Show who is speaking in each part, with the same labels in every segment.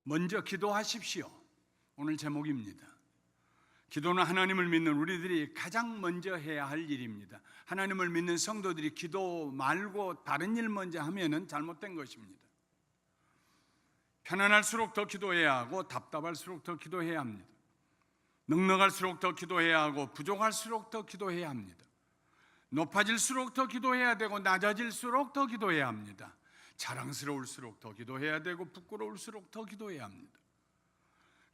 Speaker 1: 먼저 기도하십시오. 오늘 제목입니다. 기도는 하나님을 믿는 우리들이 가장 먼저 해야 할 일입니다. 하나님을 믿는 성도들이 기도 말고 다른 일 먼저 하면은 잘못된 것입니다. 편안할수록 더 기도해야 하고 답답할수록 더 기도해야 합니다. 넉넉할수록 더 기도해야 하고 부족할수록 더 기도해야 합니다. 높아질수록 더 기도해야 되고 낮아질수록 더 기도해야 합니다. 자랑스러울수록 더 기도해야 되고 부끄러울수록 더 기도해야 합니다.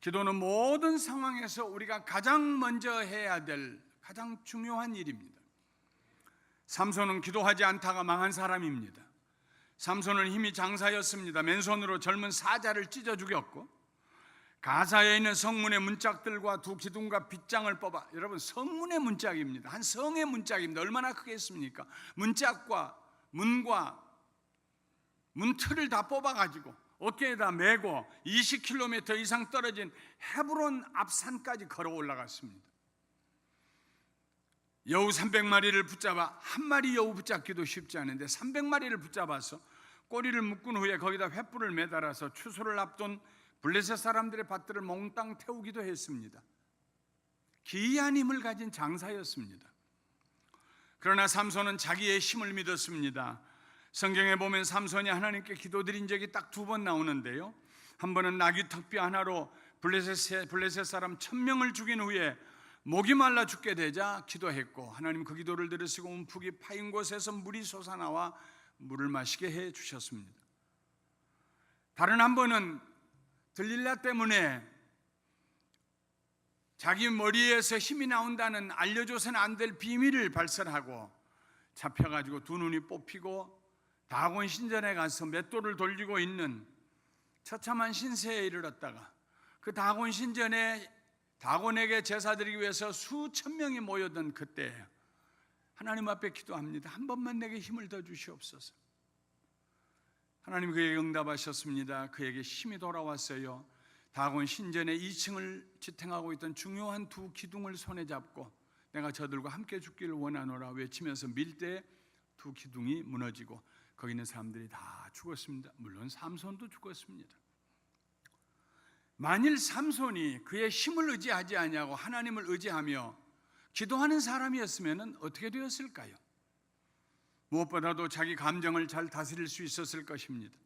Speaker 1: 기도는 모든 상황에서 우리가 가장 먼저 해야 될 가장 중요한 일입니다. 삼손은 기도하지 않다가 망한 사람입니다. 삼손은 힘이 장사였습니다. 맨손으로 젊은 사자를 찢어 죽였고, 가사에 있는 성문의 문짝들과 두 기둥과 빗장을 뽑아, 여러분 성문의 문짝입니다. 한 성의 문짝입니다. 얼마나 크겠습니까? 문짝과 문과 문틀을 다 뽑아가지고 어깨에다 메고 20km 이상 떨어진 헤브론 앞산까지 걸어 올라갔습니다. 여우 300마리를 붙잡아, 한 마리 여우 붙잡기도 쉽지 않은데 300마리를 붙잡아서 꼬리를 묶은 후에 거기다 횃불을 매달아서 추수를 앞둔 블레셋 사람들의 밭들을 몽땅 태우기도 했습니다. 기이한 힘을 가진 장사였습니다. 그러나 삼손은 자기의 힘을 믿었습니다. 성경에 보면 삼손이 하나님께 기도드린 적이 딱 2번 나오는데요, 한 번은 나귀 턱뼈 하나로 블레셋 사람 1000명을 죽인 후에 목이 말라 죽게 되자 기도했고, 하나님 그 기도를 들으시고 움푹이 파인 곳에서 물이 솟아나와 물을 마시게 해 주셨습니다. 다른 한 번은 들릴라 때문에 자기 머리에서 힘이 나온다는 알려줘서는 안 될 비밀을 발설하고 잡혀가지고 두 눈이 뽑히고 다곤 신전에 가서 맷돌을 돌리고 있는 처참한 신세에 이르렀다가, 그 다곤 신전에 다곤에게 제사 드리기 위해서 수천 명이 모여든 그때 하나님 앞에 기도합니다. 한 번만 내게 힘을 더 주시옵소서. 하나님 그에게 응답하셨습니다. 그에게 힘이 돌아왔어요. 다곤 신전의 2층을 지탱하고 있던 중요한 두 기둥을 손에 잡고 내가 저들과 함께 죽기를 원하노라 외치면서 밀 때 두 기둥이 무너지고 거기 있는 사람들이 다 죽었습니다. 물론 삼손도 죽었습니다. 만일 삼손이 그의 힘을 의지하지 아니하고 하나님을 의지하며 기도하는 사람이었으면 어떻게 되었을까요? 무엇보다도 자기 감정을 잘 다스릴 수 있었을 것입니다.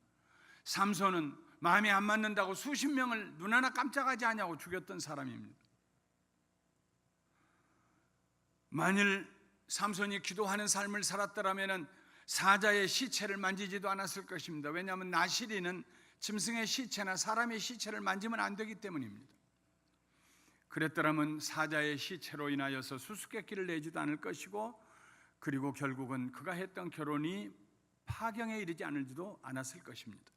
Speaker 1: 삼손은 마음이 안 맞는다고 수십 명을 눈 하나 깜짝하지 않냐고 죽였던 사람입니다. 만일 삼손이 기도하는 삶을 살았더라면 사자의 시체를 만지지도 않았을 것입니다. 왜냐하면 나시리는 짐승의 시체나 사람의 시체를 만지면 안 되기 때문입니다. 그랬더라면 사자의 시체로 인하여서 수수께끼를 내지도 않을 것이고, 그리고 결국은 그가 했던 결혼이 파경에 이르지 않을지도 않았을 것입니다.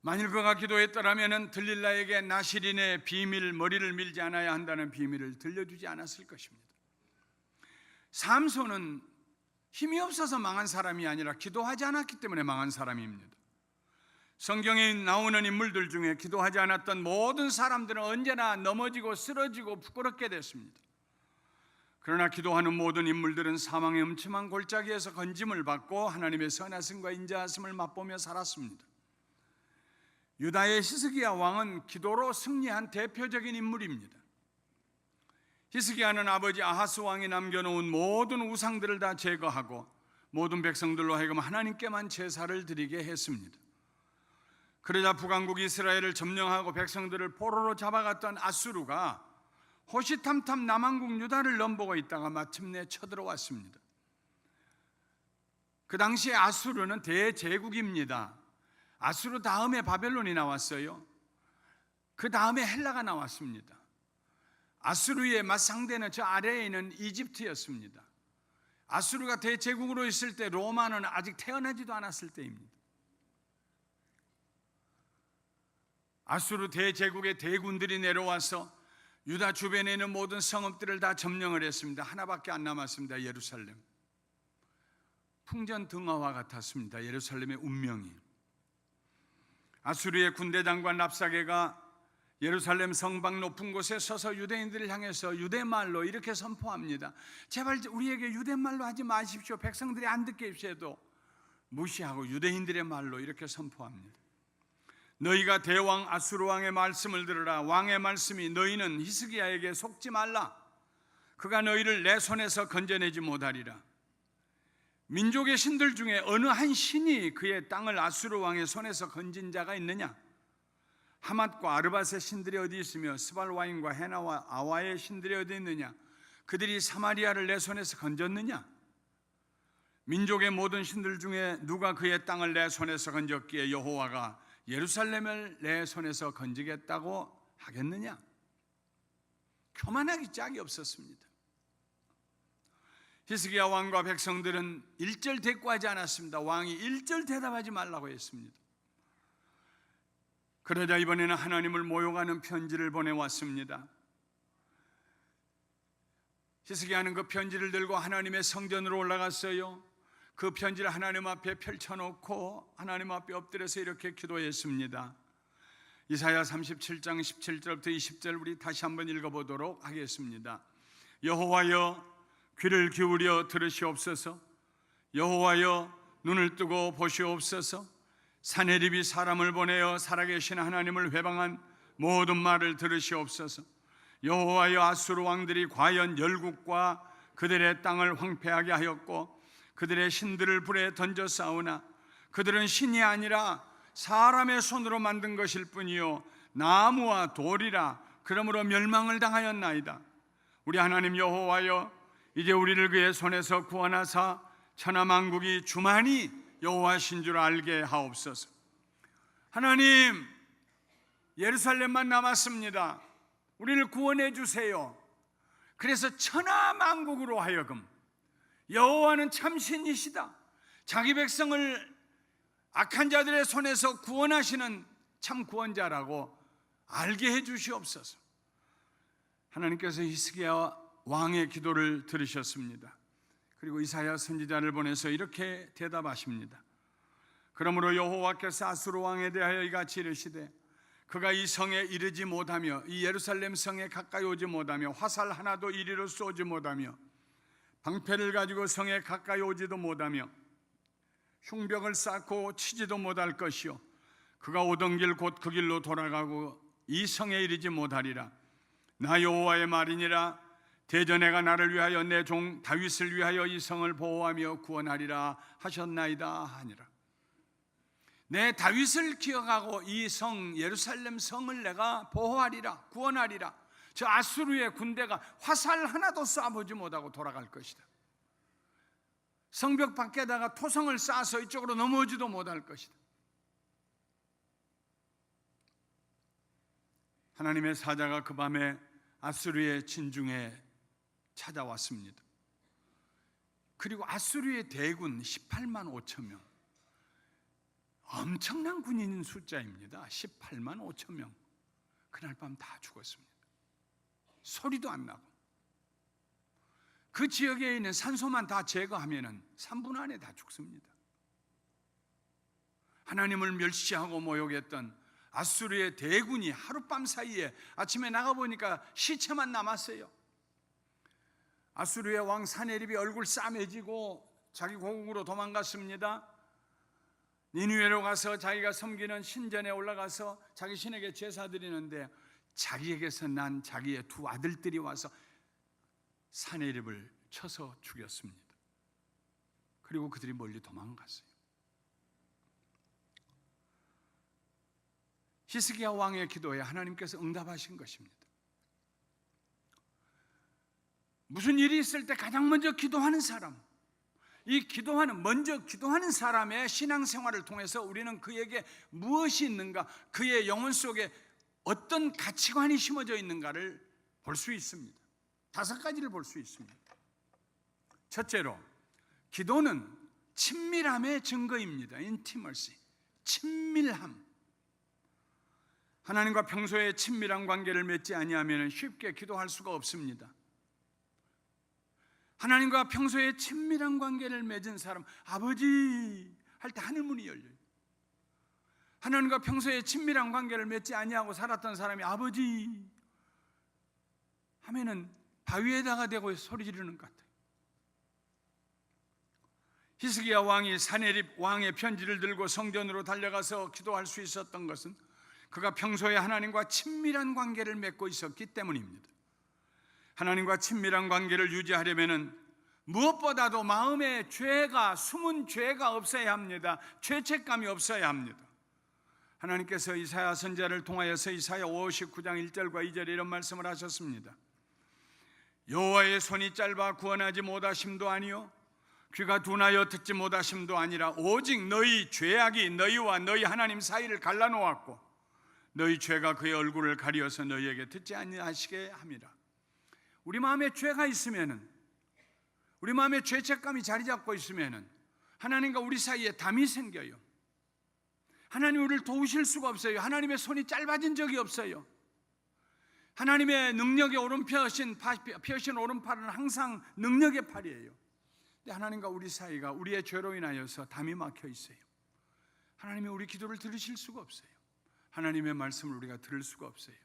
Speaker 1: 만일 그가 기도했더라면 들릴라에게 나시린의 비밀, 머리를 밀지 않아야 한다는 비밀을 들려주지 않았을 것입니다. 삼손은 힘이 없어서 망한 사람이 아니라 기도하지 않았기 때문에 망한 사람입니다. 성경에 나오는 인물들 중에 기도하지 않았던 모든 사람들은 언제나 넘어지고 쓰러지고 부끄럽게 됐습니다. 그러나 기도하는 모든 인물들은 사망의 음침한 골짜기에서 건짐을 받고 하나님의 선하심과 인자하심을 맛보며 살았습니다. 유다의 히스기야 왕은 기도로 승리한 대표적인 인물입니다. 히스기야는 아버지 아하스 왕이 남겨놓은 모든 우상들을 다 제거하고 모든 백성들로 하여금 하나님께만 제사를 드리게 했습니다. 그러자 북왕국 이스라엘을 점령하고 백성들을 포로로 잡아갔던 아수르가 호시탐탐 남왕국 유다를 넘보고 있다가 마침내 쳐들어왔습니다. 그 당시에 아수르는 대제국입니다. 아수르 다음에 바벨론이 나왔어요. 그 다음에 헬라가 나왔습니다. 아수르의 맞상대는 저 아래에 있는 이집트였습니다. 아수르가 대제국으로 있을 때 로마는 아직 태어나지도 않았을 때입니다. 아수르 대제국의 대군들이 내려와서 유다 주변에 있는 모든 성읍들을 다 점령을 했습니다. 하나밖에 안 남았습니다. 예루살렘. 풍전등화와 같았습니다. 예루살렘의 운명이. 아수르의 군대장관 랍사게가 예루살렘 성방 높은 곳에 서서 유대인들을 향해서 유대말로 이렇게 선포합니다. 제발 우리에게 유대말로 하지 마십시오. 백성들이 안 듣게 해도 무시하고 유대인들의 말로 이렇게 선포합니다. 너희가 대왕 아수르 왕의 말씀을 들으라. 왕의 말씀이 너희는 히스기야에게 속지 말라. 그가 너희를 내 손에서 건져내지 못하리라. 민족의 신들 중에 어느 한 신이 그의 땅을 아수르 왕의 손에서 건진 자가 있느냐? 하맛과 아르밧의 신들이 어디 있으며 스발와인과 헤나와 아와의 신들이 어디 있느냐? 그들이 사마리아를 내 손에서 건졌느냐? 민족의 모든 신들 중에 누가 그의 땅을 내 손에서 건졌기에 여호와가 예루살렘을 내 손에서 건지겠다고 하겠느냐? 교만하기 짝이 없었습니다. 히스기야 왕과 백성들은 일절 대꾸하지 않았습니다. 왕이 일절 대답하지 말라고 했습니다. 그러자 이번에는 하나님을 모욕하는 편지를 보내왔습니다. 히스기야는 그 편지를 들고 하나님의 성전으로 올라갔어요. 그 편지를 하나님 앞에 펼쳐놓고 하나님 앞에 엎드려서 이렇게 기도했습니다. 이사야 37장 17절부터 20절 우리 다시 한번 읽어보도록 하겠습니다. 여호와여 귀를 기울여 들으시옵소서. 여호와여 눈을 뜨고 보시옵소서. 사내립이 사람을 보내어 살아계신 하나님을 회방한 모든 말을 들으시옵소서. 여호와여 아수르 왕들이 과연 열국과 그들의 땅을 황폐하게 하였고 그들의 신들을 불에 던져 싸우나 그들은 신이 아니라 사람의 손으로 만든 것일 뿐이요 나무와 돌이라. 그러므로 멸망을 당하였나이다. 우리 하나님 여호와여 이제 우리를 그의 손에서 구원하사 천하만국이 주만이 여호와신 줄 알게 하옵소서. 하나님, 예루살렘만 남았습니다. 우리를 구원해 주세요. 그래서 천하만국으로 하여금 여호와는 참신이시다, 자기 백성을 악한 자들의 손에서 구원하시는 참 구원자라고 알게 해 주시옵소서. 하나님께서 히스기야 왕의 기도를 들으셨습니다. 그리고 이사야 선지자를 보내서 이렇게 대답하십니다. 그러므로 여호와께서 아수르 왕에 대하여 이같이 이르시되 그가 이 성에 이르지 못하며 이 예루살렘 성에 가까이 오지 못하며 화살 하나도 이리로 쏘지 못하며 방패를 가지고 성에 가까이 오지도 못하며 흉벽을 쌓고 치지도 못할 것이요 그가 오던 길 곧 그 길로 돌아가고 이 성에 이르지 못하리라. 나 여호와의 말이니라. 대저 내가 나를 위하여 내 종 다윗을 위하여 이 성을 보호하며 구원하리라 하셨나이다 하니라. 내 다윗을 기억하고 이 성 예루살렘 성을 내가 보호하리라, 구원하리라. 저 아수르의 군대가 화살 하나도 쏴보지 못하고 돌아갈 것이다. 성벽 밖에다가 토성을 쌓아서 이쪽으로 넘어오지도 못할 것이다. 하나님의 사자가 그 밤에 아수르의 진중에 찾아왔습니다. 그리고 아수르의 대군 18만 5천 명, 엄청난 군인 숫자입니다. 18만 5천 명. 그날 밤 다 죽었습니다. 소리도 안 나고. 그 지역에 있는 산소만 다 제거하면 3분 안에 다 죽습니다. 하나님을 멸시하고 모욕했던 아수르의 대군이 하룻밤 사이에 아침에 나가보니까 시체만 남았어요. 아수르의 왕 사네립이 얼굴 싸매지고 자기 고국으로 도망갔습니다. 니느웨로 가서 자기가 섬기는 신전에 올라가서 자기 신에게 제사 드리는데 자기에게서 난 자기의 두 아들들이 와서 사네립을 쳐서 죽였습니다. 그리고 그들이 멀리 도망갔어요. 히스기야 왕의 기도에 하나님께서 응답하신 것입니다. 무슨 일이 있을 때 가장 먼저 기도하는 사람, 먼저 기도하는 사람의 신앙생활을 통해서 우리는 그에게 무엇이 있는가, 그의 영혼 속에 어떤 가치관이 심어져 있는가를 볼 수 있습니다. 5가지를 볼 수 있습니다. 첫째로, 기도는 친밀함의 증거입니다. intimacy, 친밀함. 하나님과 평소에 친밀한 관계를 맺지 아니하면 쉽게 기도할 수가 없습니다. 하나님과 평소에 친밀한 관계를 맺은 사람, 아버지 할 때 하늘문이 열려요. 하나님과 평소에 친밀한 관계를 맺지 아니하고 살았던 사람이 아버지 하면은 바위에다가 대고 소리 지르는 것 같아요. 히스기야 왕이 사네립 왕의 편지를 들고 성전으로 달려가서 기도할 수 있었던 것은 그가 평소에 하나님과 친밀한 관계를 맺고 있었기 때문입니다. 하나님과 친밀한 관계를 유지하려면 무엇보다도 마음에 숨은 죄가 없어야 합니다. 죄책감이 없어야 합니다. 하나님께서 이사야 선지자를 통하여서 이사야 59장 1절과 2절에 이런 말씀을 하셨습니다. 여호와의 손이 짧아 구원하지 못하심도 아니요 귀가 둔하여 듣지 못하심도 아니라 오직 너희 죄악이 너희와 너희 하나님 사이를 갈라놓았고 너희 죄가 그의 얼굴을 가리어서 너희에게 듣지 아니하시게 함이라. 우리 마음에 죄가 있으면은, 우리 마음에 죄책감이 자리 잡고 있으면은 하나님과 우리 사이에 담이 생겨요. 하나님 우리를 도우실 수가 없어요. 하나님의 손이 짧아진 적이 없어요. 하나님의 능력의 오른펴신 오른팔은 항상 능력의 팔이에요. 근데 하나님과 우리 사이가 우리의 죄로 인하여서 담이 막혀 있어요. 하나님이 우리 기도를 들으실 수가 없어요. 하나님의 말씀을 우리가 들을 수가 없어요.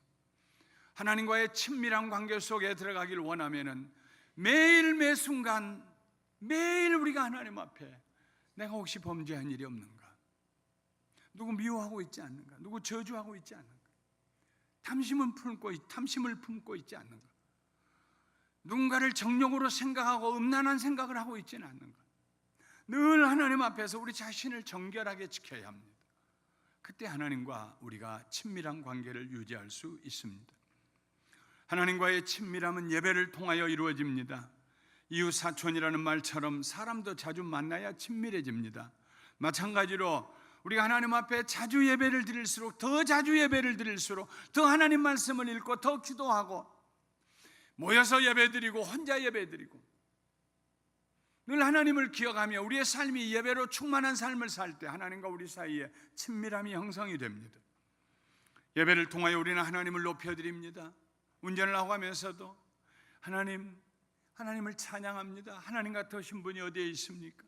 Speaker 1: 하나님과의 친밀한 관계 속에 들어가길 원하면은 매일 매순간 매일 우리가 하나님 앞에 내가 혹시 범죄한 일이 없는가? 누구 미워하고 있지 않는가? 누구 저주하고 있지 않는가? 탐심을 품고 있지 않는가? 누군가를 정욕으로 생각하고 음란한 생각을 하고 있지는 않는가? 늘 하나님 앞에서 우리 자신을 정결하게 지켜야 합니다. 그때 하나님과 우리가 친밀한 관계를 유지할 수 있습니다. 하나님과의 친밀함은 예배를 통하여 이루어집니다. 이웃사촌이라는 말처럼 사람도 자주 만나야 친밀해집니다. 마찬가지로 우리가 하나님 앞에 자주 예배를 드릴수록, 더 자주 예배를 드릴수록 더 하나님 말씀을 읽고 더 기도하고 모여서 예배드리고 혼자 예배드리고 늘 하나님을 기억하며 우리의 삶이 예배로 충만한 삶을 살 때 하나님과 우리 사이에 친밀함이 형성이 됩니다. 예배를 통하여 우리는 하나님을 높여드립니다. 운전을 하고 하면서도 하나님을 찬양합니다. 하나님 같으신 분이 어디에 있습니까?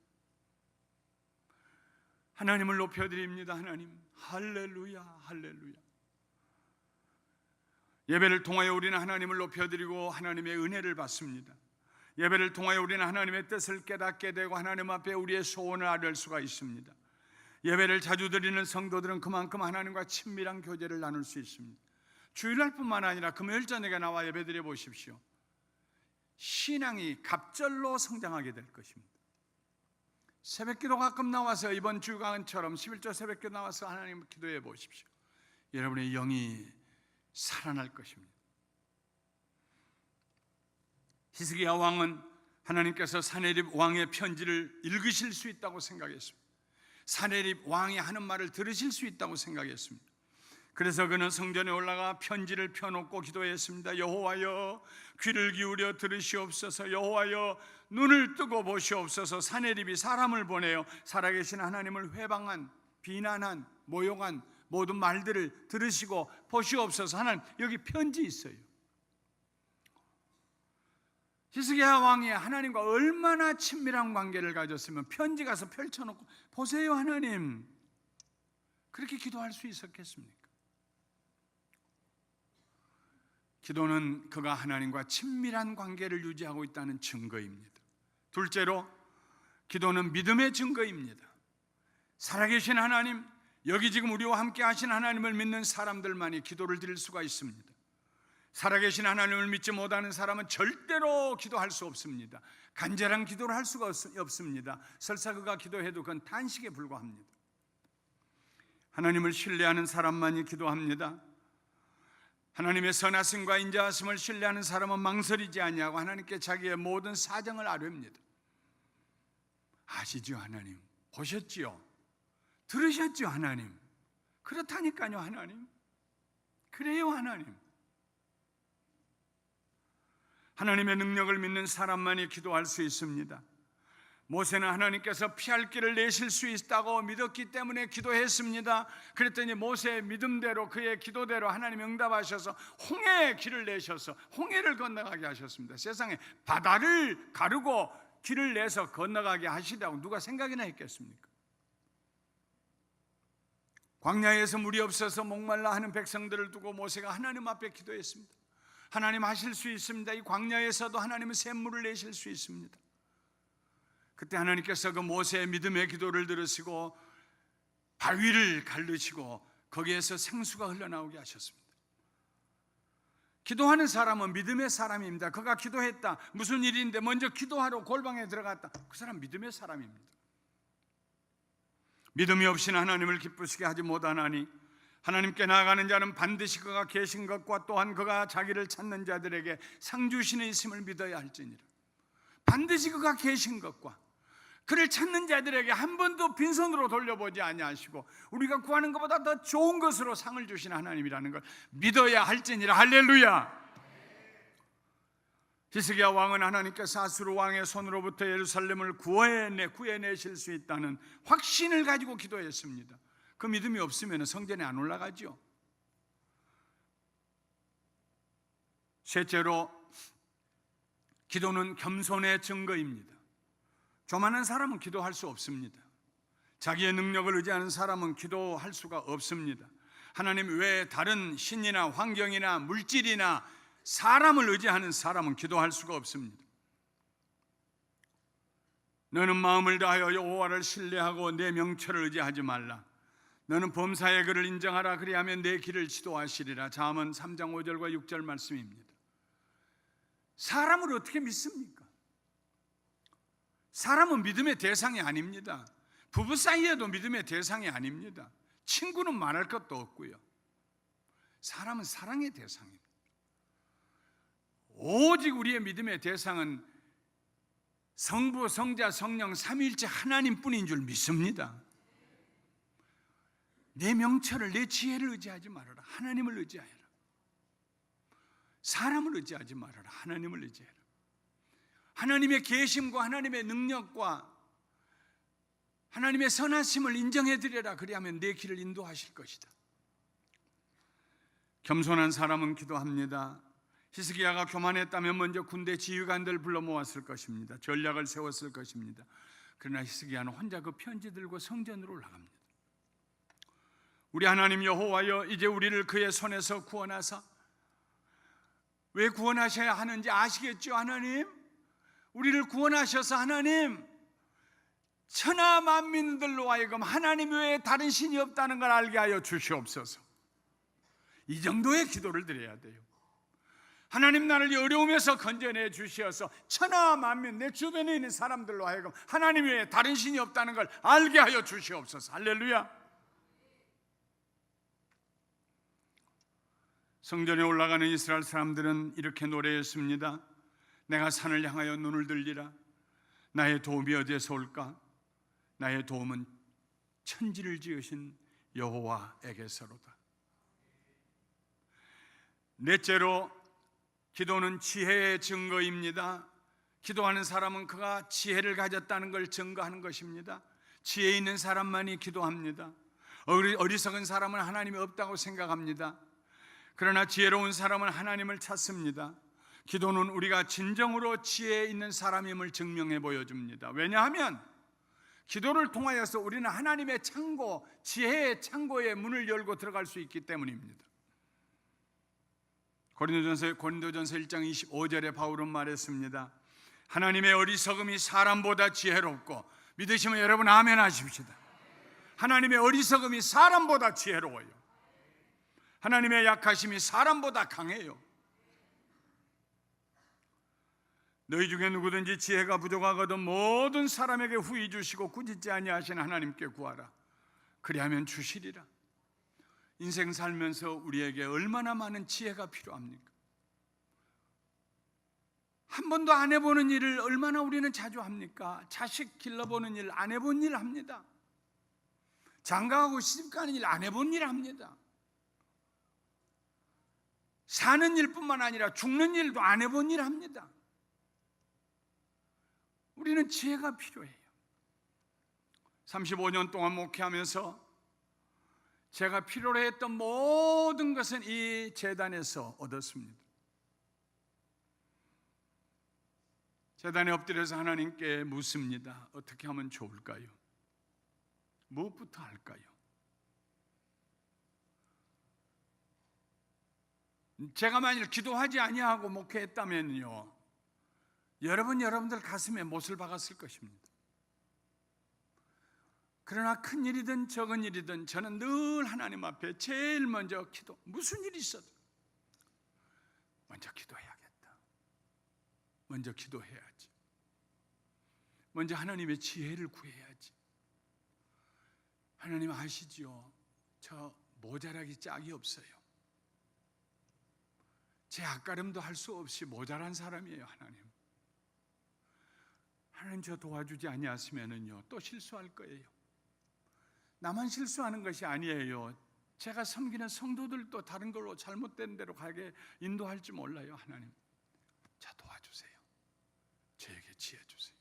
Speaker 1: 하나님을 높여드립니다. 하나님 할렐루야 할렐루야. 예배를 통하여 우리는 하나님을 높여드리고 하나님의 은혜를 받습니다. 예배를 통하여 우리는 하나님의 뜻을 깨닫게 되고 하나님 앞에 우리의 소원을 아뢰을 수가 있습니다. 예배를 자주 드리는 성도들은 그만큼 하나님과 친밀한 교제를 나눌 수 있습니다. 주일날뿐만 아니라 금요일 저녁에 나와 예배드려 보십시오. 신앙이 갑절로 성장하게 될 것입니다. 새벽기도 가끔 나와서 이번 주간처럼 11조 새벽기도 나와서 하나님을 기도해 보십시오. 여러분의 영이 살아날 것입니다. 히스기야 왕은 하나님께서 사네립 왕의 편지를 읽으실 수 있다고 생각했습니다. 사네립 왕이 하는 말을 들으실 수 있다고 생각했습니다. 그래서 그는 성전에 올라가 편지를 펴놓고 기도했습니다. 여호와여 귀를 기울여 들으시옵소서. 여호와여 눈을 뜨고 보시옵소서. 사네립이 사람을 보내어 살아계신 하나님을 회방한, 비난한, 모욕한 모든 말들을 들으시고 보시옵소서. 하나님 여기 편지 있어요. 히스기야 왕이 하나님과 얼마나 친밀한 관계를 가졌으면 편지 가서 펼쳐놓고 보세요 하나님, 그렇게 기도할 수 있었겠습니까? 기도는 그가 하나님과 친밀한 관계를 유지하고 있다는 증거입니다. 둘째로 기도는 믿음의 증거입니다. 살아계신 하나님, 여기 지금 우리와 함께 하신 하나님을 믿는 사람들만이 기도를 드릴 수가 있습니다. 살아계신 하나님을 믿지 못하는 사람은 절대로 기도할 수 없습니다. 간절한 기도를 할 수가 없습니다. 설사 그가 기도해도 그건 단식에 불과합니다. 하나님을 신뢰하는 사람만이 기도합니다. 하나님의 선하심과 인자하심을 신뢰하는 사람은 망설이지 아니하고 하나님께 자기의 모든 사정을 아뢰입니다. 아시죠 하나님? 보셨지요? 들으셨죠 하나님? 그렇다니까요 하나님. 그래요 하나님. 하나님의 능력을 믿는 사람만이 기도할 수 있습니다. 모세는 하나님께서 피할 길을 내실 수 있다고 믿었기 때문에 기도했습니다. 그랬더니 모세의 믿음대로 그의 기도대로 하나님이 응답하셔서 홍해의 길을 내셔서 홍해를 건너가게 하셨습니다. 세상에 바다를 가르고 길을 내서 건너가게 하시다고 누가 생각이나 했겠습니까? 광야에서 물이 없어서 목말라 하는 백성들을 두고 모세가 하나님 앞에 기도했습니다. 하나님 하실 수 있습니다. 이 광야에서도 하나님은 샘물을 내실 수 있습니다. 그때 하나님께서 그 모세의 믿음의 기도를 들으시고 바위를 가르시고 거기에서 생수가 흘러나오게 하셨습니다. 기도하는 사람은 믿음의 사람입니다. 그가 기도했다. 무슨 일인데 먼저 기도하러 골방에 들어갔다. 그 사람 믿음의 사람입니다. 믿음이 없이는 하나님을 기쁘시게 하지 못하나니 하나님께 나아가는 자는 반드시 그가 계신 것과 또한 그가 자기를 찾는 자들에게 상 주시는 있음을 믿어야 할지니라. 반드시 그가 계신 것과 그를 찾는 자들에게 한 번도 빈손으로 돌려보지 아니하시고 우리가 구하는 것보다 더 좋은 것으로 상을 주시는 하나님이라는 걸 믿어야 할지니라. 할렐루야. 히스기야 왕은 하나님께서 아수르 왕의 손으로부터 예루살렘을 구해내실 수 있다는 확신을 가지고 기도했습니다. 그 믿음이 없으면 성전에 안 올라가죠. 셋째로, 기도는 겸손의 증거입니다. 교만한 사람은 기도할 수 없습니다. 자기의 능력을 의지하는 사람은 기도할 수가 없습니다. 하나님 외에 다른 신이나 환경이나 물질이나 사람을 의지하는 사람은 기도할 수가 없습니다. 너는 마음을 다하여 여호와를 신뢰하고 내 명철을 의지하지 말라. 너는 범사의 그를 인정하라. 그리하면 내 길을 지도하시리라. 잠언 3장 5절과 6절 말씀입니다. 사람을 어떻게 믿습니까? 사람은 믿음의 대상이 아닙니다. 부부 사이에도 믿음의 대상이 아닙니다. 친구는 말할 것도 없고요. 사람은 사랑의 대상입니다. 오직 우리의 믿음의 대상은 성부, 성자, 성령 삼위일체 하나님뿐인 줄 믿습니다. 내 명철을, 내 지혜를 의지하지 말아라. 하나님을 의지하여라. 사람을 의지하지 말아라. 하나님을 의지해라. 하나님의 계심과 하나님의 능력과 하나님의 선하심을 인정해드려라. 그리하면 내 길을 인도하실 것이다. 겸손한 사람은 기도합니다. 히스기야가 교만했다면 먼저 군대 지휘관들 불러 모았을 것입니다. 전략을 세웠을 것입니다. 그러나 히스기야는 혼자 그 편지 들고 성전으로 올라갑니다. 우리 하나님 여호와여, 이제 우리를 그의 손에서 구원하사, 왜 구원하셔야 하는지 아시겠죠? 하나님, 우리를 구원하셔서 하나님, 천하 만민들로 하여금 하나님 외에 다른 신이 없다는 걸 알게 하여 주시옵소서. 이 정도의 기도를 드려야 돼요. 하나님, 나를 어려움에서 건져내 주시어서 천하 만민, 내 주변에 있는 사람들로 하여금 하나님 외에 다른 신이 없다는 걸 알게 하여 주시옵소서. 할렐루야. 성전에 올라가는 이스라엘 사람들은 이렇게 노래했습니다. 내가 산을 향하여 눈을 들리라. 나의 도움이 어디에서 올까? 나의 도움은 천지를 지으신 여호와에게서로다. 넷째로, 기도는 지혜의 증거입니다. 기도하는 사람은 그가 지혜를 가졌다는 걸 증거하는 것입니다. 지혜 있는 사람만이 기도합니다. 어리석은 사람은 하나님이 없다고 생각합니다. 그러나 지혜로운 사람은 하나님을 찾습니다. 기도는 우리가 진정으로 지혜 있는 사람임을 증명해 보여줍니다. 왜냐하면 기도를 통하여서 우리는 하나님의 창고, 지혜의 창고의 문을 열고 들어갈 수 있기 때문입니다. 고린도전서 1장 25절에 바울은 말했습니다. 하나님의 어리석음이 사람보다 지혜롭고, 믿으시면 여러분 아멘 하십시다. 하나님의 어리석음이 사람보다 지혜로워요. 하나님의 약하심이 사람보다 강해요. 너희 중에 누구든지 지혜가 부족하거든 모든 사람에게 후히 주시고 꾸짖지 아니하시는 하나님께 구하라. 그리하면 주시리라. 인생 살면서 우리에게 얼마나 많은 지혜가 필요합니까? 한 번도 안 해보는 일을 얼마나 우리는 자주 합니까? 자식 길러보는 일 안 해본 일 합니다. 장가가고 시집가는 일 안 해본 일 합니다. 사는 일뿐만 아니라 죽는 일도 안 해본 일 합니다. 우리는 지혜가 필요해요. 35년 동안 목회하면서 제가 필요로 했던 모든 것은 이 재단에서 얻었습니다. 재단에 엎드려서 하나님께 묻습니다. 어떻게 하면 좋을까요? 무엇부터 할까요? 제가 만일 기도하지 아니하고 목회했다면요, 여러분들 가슴에 못을 박았을 것입니다. 그러나 큰 일이든 적은 일이든 저는 늘 하나님 앞에 제일 먼저 무슨 일이 있어도 먼저 기도해야겠다. 먼저 기도해야지. 먼저 하나님의 지혜를 구해야지. 하나님 아시지요? 저 모자라기 짝이 없어요. 제 앞가림도 할 수 없이 모자란 사람이에요. 하나님 저 도와주지 아니하시면은요 또 실수할 거예요. 나만 실수하는 것이 아니에요. 제가 섬기는 성도들도 다른 걸로 잘못된 대로 가게 인도할지 몰라요. 하나님 저 도와주세요. 저에게 지혜 주세요.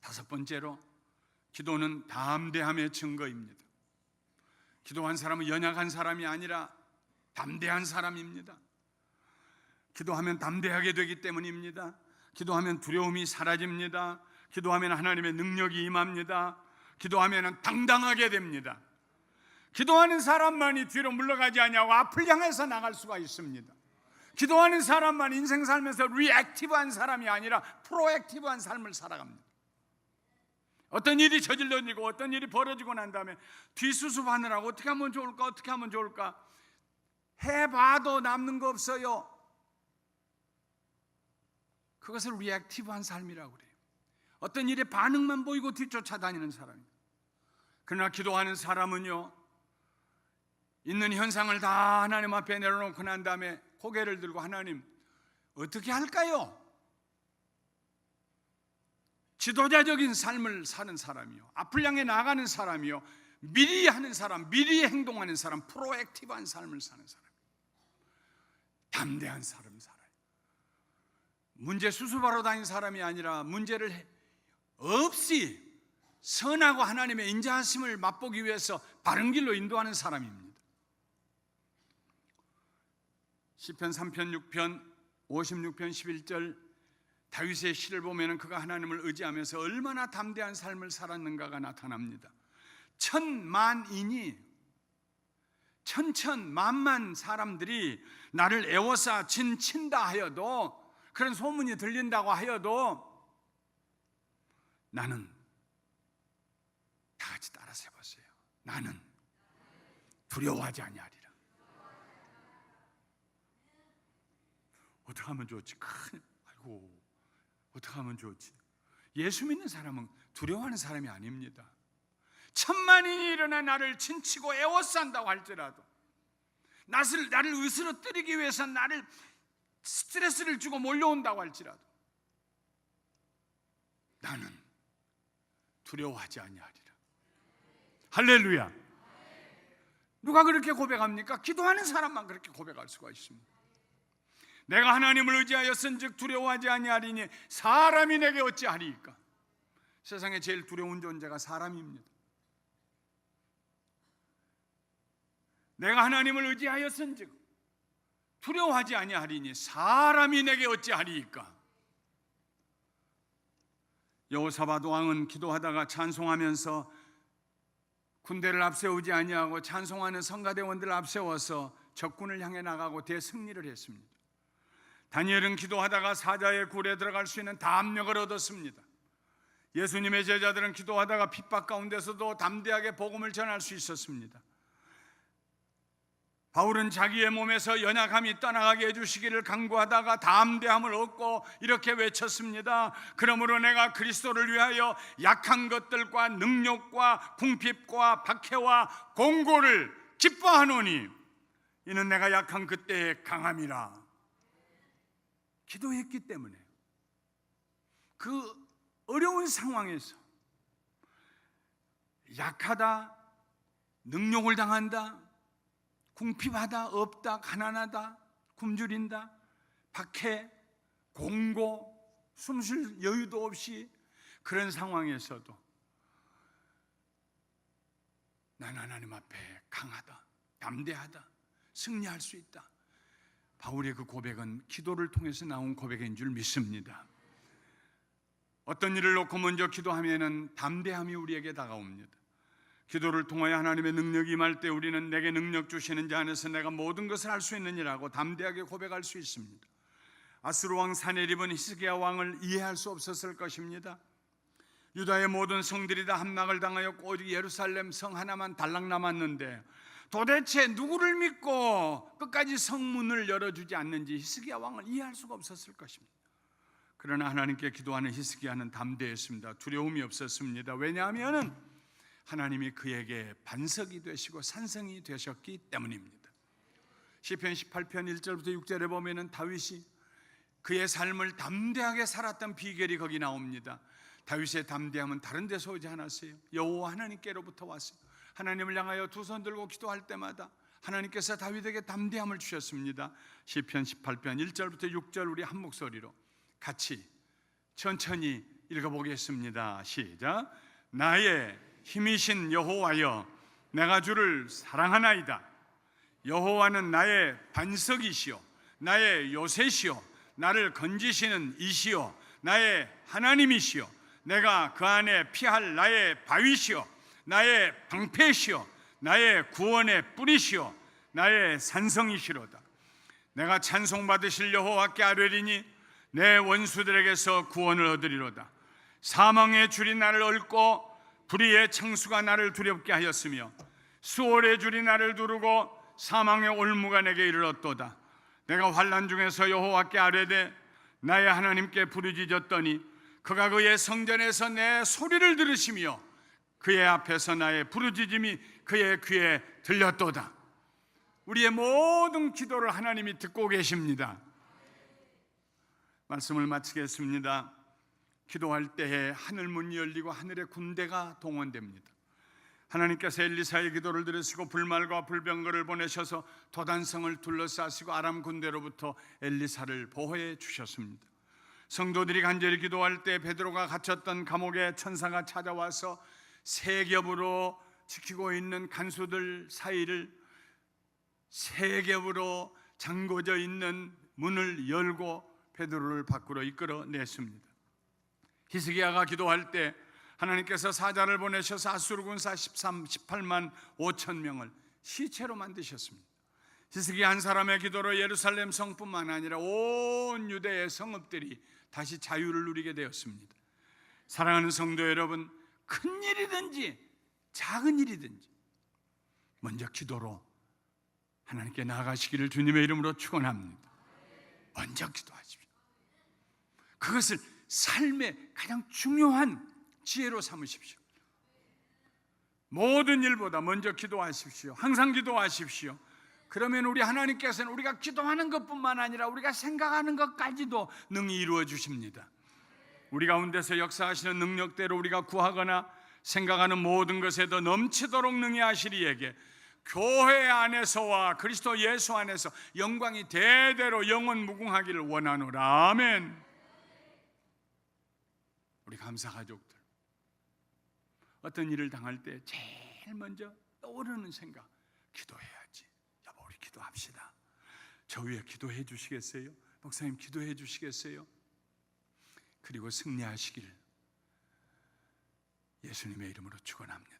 Speaker 1: 다섯 번째로, 기도는 담대함의 증거입니다. 기도한 사람은 연약한 사람이 아니라 담대한 사람입니다. 기도하면 담대하게 되기 때문입니다. 기도하면 두려움이 사라집니다. 기도하면 하나님의 능력이 임합니다. 기도하면 당당하게 됩니다. 기도하는 사람만이 뒤로 물러가지 아니하고 앞을 향해서 나갈 수가 있습니다. 기도하는 사람만 인생 살면서 리액티브한 사람이 아니라 프로액티브한 삶을 살아갑니다. 어떤 일이 저질러지고 어떤 일이 벌어지고 난 다음에 뒤수습하느라고 어떻게 하면 좋을까 해봐도 남는 거 없어요. 그것을 리액티브한 삶이라고 그래요. 어떤 일에 반응만 보이고 뒤쫓아다니는 사람입니다. 그러나 기도하는 사람은요, 있는 현상을 다 하나님 앞에 내려놓고 난 다음에 고개를 들고 하나님 어떻게 할까요? 지도자적인 삶을 사는 사람이요, 앞을 향해 나가는 사람이요, 미리 하는 사람, 미리 행동하는 사람, 프로액티브한 삶을 사는 사람, 담대한 사람 살아요. 문제 수습하러 다닌 사람이 아니라 문제를 없이 선하고 하나님의 인자하심을 맛보기 위해서 바른 길로 인도하는 사람입니다. 시편 3편 6편 56편 11절 다윗의 시를 보면 그가 하나님을 의지하면서 얼마나 담대한 삶을 살았는가가 나타납니다. 천만인이 천천만만 사람들이 나를 애워싸 친다 하여도, 그런 소문이 들린다고 하여도 나는, 다 같이 따라서 해보세요. 나는 두려워하지 아니하리라. 어떻게 하면 좋지? 어떻게 하면 좋지? 예수 믿는 사람은 두려워하는 사람이 아닙니다. 천만인이 일어나 나를 친치고 애워싼다고 할지라도, 나를 으스러뜨리기 위해서 나를 스트레스를 주고 몰려온다고 할지라도 나는 두려워하지 아니하리라. 할렐루야. 누가 그렇게 고백합니까? 기도하는 사람만 그렇게 고백할 수가 있습니다. 내가 하나님을 의지하였은즉 두려워하지 아니하리니 사람이 내게 어찌하리이까. 세상에 제일 두려운 존재가 사람입니다. 내가 하나님을 의지하였은즉 두려워하지 아니하리니 사람이 내게 어찌하리이까. 여호사밧 왕은 기도하다가 찬송하면서 군대를 앞세우지 아니하고 찬송하는 성가대원들을 앞세워서 적군을 향해 나가고 대승리를 했습니다. 다니엘은 기도하다가 사자의 굴에 들어갈 수 있는 담력을 얻었습니다. 예수님의 제자들은 기도하다가 핍박 가운데서도 담대하게 복음을 전할 수 있었습니다. 바울은 자기의 몸에서 연약함이 떠나가게 해주시기를 간구하다가 담대함을 얻고 이렇게 외쳤습니다. 그러므로 내가 그리스도를 위하여 약한 것들과 능욕과 궁핍과 박해와 공고를 기뻐하노니 이는 내가 약한 그때의 강함이라. 기도했기 때문에 그 어려운 상황에서 약하다, 능욕을 당한다, 궁핍하다, 없다, 가난하다, 굶주린다, 박해, 공고, 숨쉴 여유도 없이 그런 상황에서도 난 하나님 앞에 강하다, 담대하다, 승리할 수 있다. 바울의 그 고백은 기도를 통해서 나온 고백인 줄 믿습니다. 어떤 일을 놓고 먼저 기도하면은 담대함이 우리에게 다가옵니다. 기도를 통하여 하나님의 능력이 임할 때 우리는 내게 능력 주시는 자 안에서 내가 모든 것을 할 수 있느니라고 담대하게 고백할 수 있습니다. 아수르 왕 사네립은 히스기야 왕을 이해할 수 없었을 것입니다. 유다의 모든 성들이 다 함락을 당하였고 오직 예루살렘 성 하나만 달랑 남았는데 도대체 누구를 믿고 끝까지 성문을 열어주지 않는지 히스기야 왕을 이해할 수가 없었을 것입니다. 그러나 하나님께 기도하는 히스기야는 담대했습니다. 두려움이 없었습니다. 왜냐하면 하나님이 그에게 반석이 되시고 산성이 되셨기 때문입니다. 시편 18편 1절부터 6절에 보면 다윗이 그의 삶을 담대하게 살았던 비결이 거기 나옵니다. 다윗의 담대함은 다른 데서 오지 않았어요. 여호와 하나님께로부터 왔어요. 하나님을 향하여 두 손 들고 기도할 때마다 하나님께서 다윗에게 담대함을 주셨습니다. 시편 18편 1절부터 6절 우리 한 목소리로 같이 천천히 읽어보겠습니다. 시작. 나의 힘이신 여호와여, 내가 주를 사랑하나이다. 여호와는 나의 반석이시오, 나의 요새시오, 나를 건지시는 이시오, 나의 하나님이시오, 내가 그 안에 피할 나의 바위시오, 나의 방패시오, 나의 구원의 뿌리시오, 나의 산성이시로다. 내가 찬송받으실 여호와께 아뢰리니 내 원수들에게서 구원을 얻으리로다. 사망의 줄이 나를 얽고 불의의 창수가 나를 두렵게 하였으며 수월의 줄이 나를 두르고 사망의 올무가 내게 이르렀도다. 내가 환난 중에서 여호와께 아뢰되 나의 하나님께 부르짖었더니 그가 그의 성전에서 내 소리를 들으시며 그의 앞에서 나의 부르짖음이 그의 귀에 들렸도다. 우리의 모든 기도를 하나님이 듣고 계십니다. 말씀을 마치겠습니다. 기도할 때에 하늘 문이 열리고 하늘의 군대가 동원됩니다. 하나님께서 엘리사의 기도를 들으시고 불말과 불병거를 보내셔서 도단성을 둘러싸시고 아람 군대로부터 엘리사를 보호해 주셨습니다. 성도들이 간절히 기도할 때 베드로가 갇혔던 감옥에 천사가 찾아와서 세 겹으로 지키고 있는 간수들 사이를 세 겹으로 잠궈져 있는 문을 열고 베드로를 밖으로 이끌어냈습니다. 히스기야가 기도할 때 하나님께서 사자를 보내셔서 아수르 군사 18만 5천 명을 시체로 만드셨습니다. 히스기야 한 사람의 기도로 예루살렘 성뿐만 아니라 온 유대의 성읍들이 다시 자유를 누리게 되었습니다. 사랑하는 성도 여러분, 큰 일이든지 작은 일이든지 먼저 기도로 하나님께 나아가시기를 주님의 이름으로 축원합니다. 먼저 기도하십시오. 그것을 삶의 가장 중요한 지혜로 삼으십시오. 모든 일보다 먼저 기도하십시오. 항상 기도하십시오. 그러면 우리 하나님께서는 우리가 기도하는 것뿐만 아니라 우리가 생각하는 것까지도 능히 이루어 주십니다. 우리 가운데서 역사하시는 능력대로 우리가 구하거나 생각하는 모든 것에도 넘치도록 능히 하시리에게 교회 안에서와 그리스도 예수 안에서 영광이 대대로 영원 무궁하기를 원하노라. 아멘. 우리 감사 가족들, 어떤 일을 당할 때 제일 먼저 떠오르는 생각, 기도해야지. 여보, 우리 기도합시다. 저 위에 기도해 주시겠어요? 목사님 기도해 주시겠어요? 그리고 승리하시길 예수님의 이름으로 축원합니다.